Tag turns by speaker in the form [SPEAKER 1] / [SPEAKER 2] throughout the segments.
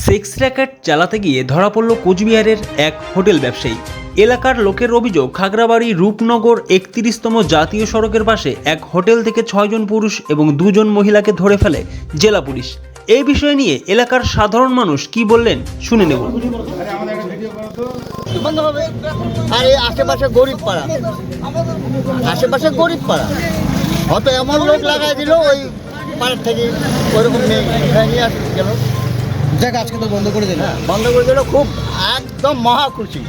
[SPEAKER 1] Sex racket চালাতে গিয়ে ধরা পড়ল কোচবিহারের এক হোটেল ব্যবসায়ী। এলাকার লোকের অভিযোগ, খাগড়াবাড়ি রূপনগর ৩১তম জাতীয় সড়কের পাশে এক হোটেল থেকে ৬ জন পুরুষ এবং ২ জন মহিলাকে ধরে ফেলে জেলা পুলিশ। এই বিষয় নিয়ে এলাকার সাধারণ মানুষ কি বললেন শুনে নেব।
[SPEAKER 2] আরে আশেপাশে গরিব পাড়া, হয়তো এমন লোক লাগাই দিল ওই পাড়ার থেকে ওইরকম নিয়ে আসে গেল।
[SPEAKER 3] দেখ আজকে তো বন্ধ করে দিল,
[SPEAKER 2] বন্ধ করে দিল, খুব একদম মহা খুশি।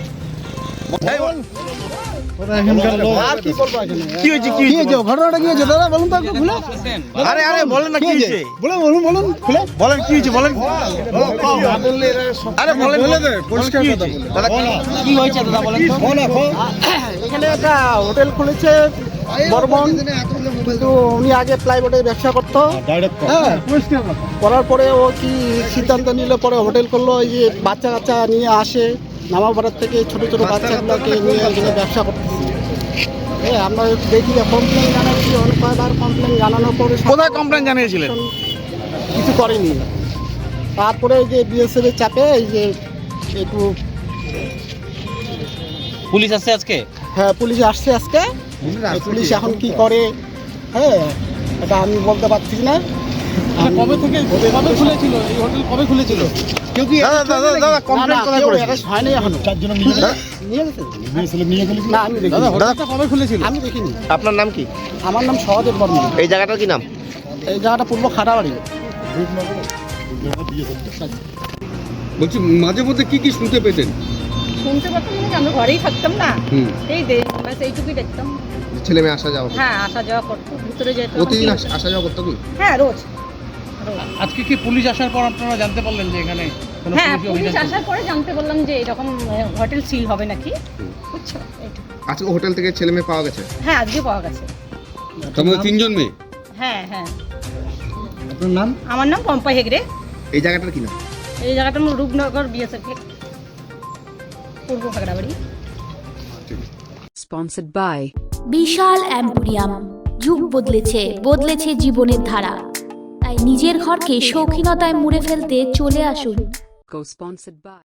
[SPEAKER 3] ঘটনাটা কি হয়েছে দাদা বলুন তো একটু খুলে।
[SPEAKER 4] আরে বলেন না কি হয়েছে,
[SPEAKER 3] বলুন খুলে
[SPEAKER 4] বলেন কি হয়েছে, বলেন। আরে বলেন
[SPEAKER 3] পরিষ্কার কথা বলুন
[SPEAKER 4] দাদা, কি হয়েছে দাদা বলেন তো।
[SPEAKER 5] এখানে একটা হোটেল খুলেছে বর্মন, কিন্তু উনি আগে প্লাইবোর্ডের ব্যবসা করতো। হ্যাঁ, করার পরে ও কি সিদ্ধান্ত নিলে পরে হোটেল করলো। এই যে বাচ্চা কাচ্চা নিয়ে আসে নামাপাড়ার থেকে, ছোটো ছোটো বাচ্চাগুলোকে নিয়ে এখানে ব্যবসা করতেছে। হ্যাঁ, আমরা দেখি কমপ্লেন জানাচ্ছি, অনেকবার কমপ্লেন জানানোর পরে
[SPEAKER 4] কোথায় কমপ্লেন জানিয়েছিলেন?
[SPEAKER 5] কিছু করেনি। তারপরে এই যে বিএসএফের চাপে এই যে একটু,
[SPEAKER 4] পুলিশ আসছে আজকে?
[SPEAKER 5] হ্যাঁ পুলিশ আসছে আজকে। পুলিশ এখন কি করে, হ্যাঁ এটা আমি বলতে পারছি না।
[SPEAKER 3] কবে খুলেছিল এই হোটেল, কবে খুলেছিল? কেউ কি
[SPEAKER 4] দাদা কমপ্লেন কোথায় করেছে?
[SPEAKER 5] হয়নি এখনো। নিয়ে গেছে না, আমি দেখিনি।
[SPEAKER 3] হোটেলটা কবে খুলেছিল?
[SPEAKER 5] আমি দেখিনি।
[SPEAKER 4] আপনার নাম কি?
[SPEAKER 5] আমার নাম সহদেব বর্মন।
[SPEAKER 4] এই জায়গাটার কি নাম?
[SPEAKER 5] এই জায়গাটা পূর্ব খাড়াবাড়ি।
[SPEAKER 3] বলছি মাঝে মধ্যে কি শুনতে পেতেন?
[SPEAKER 6] শুনতে পারতাম না, আমরা ঘরেই থাকতাম না, এই ব্যাস এইটুকুই দেখতাম।
[SPEAKER 3] ছেলে মেয়ে আসা যাওয়া,
[SPEAKER 6] হ্যাঁ আসা যাওয়া করতো, ভিতরে যেত
[SPEAKER 3] প্রতিদিন আসা যাওয়া করতো কি?
[SPEAKER 6] হ্যাঁ রোজ।
[SPEAKER 7] আজকে কি পুলিশ আসার পর আপনারা জানতে পারলেন যে এখানে কোনো
[SPEAKER 6] হ্যাঁ
[SPEAKER 7] পুলিশি
[SPEAKER 6] পুলিশ
[SPEAKER 7] অভিযান
[SPEAKER 6] আসার পরে জানতে বললাম যে এরকম হোটেল সিল হবে নাকি, বুঝছো এইটুকু।
[SPEAKER 3] আজকে হোটেল থেকে ছেলে মেয়ে পাওয়া গেছে,
[SPEAKER 6] হ্যাঁ আজকে পাওয়া গেছে।
[SPEAKER 3] তার মধ্যে 3 জন মেয়ে।
[SPEAKER 6] হ্যাঁ হ্যাঁ।
[SPEAKER 3] আপনার নাম?
[SPEAKER 6] আমার নাম পম্পা হেগড়ে।
[SPEAKER 3] এই জায়গাটার কি নাম?
[SPEAKER 6] এই জায়গাটার নাম Rupnagar BSF Purba Khagrabari.
[SPEAKER 8] Sponsored by
[SPEAKER 9] বিশাল অ্যাম্পোরিয়াম। যুগ বদলেছে জীবনের ধারা। তাই নিজের ঘরকে শৌখিনতায় মুড়ে ফেলতে চলে আসুন।
[SPEAKER 8] Co-sponsored by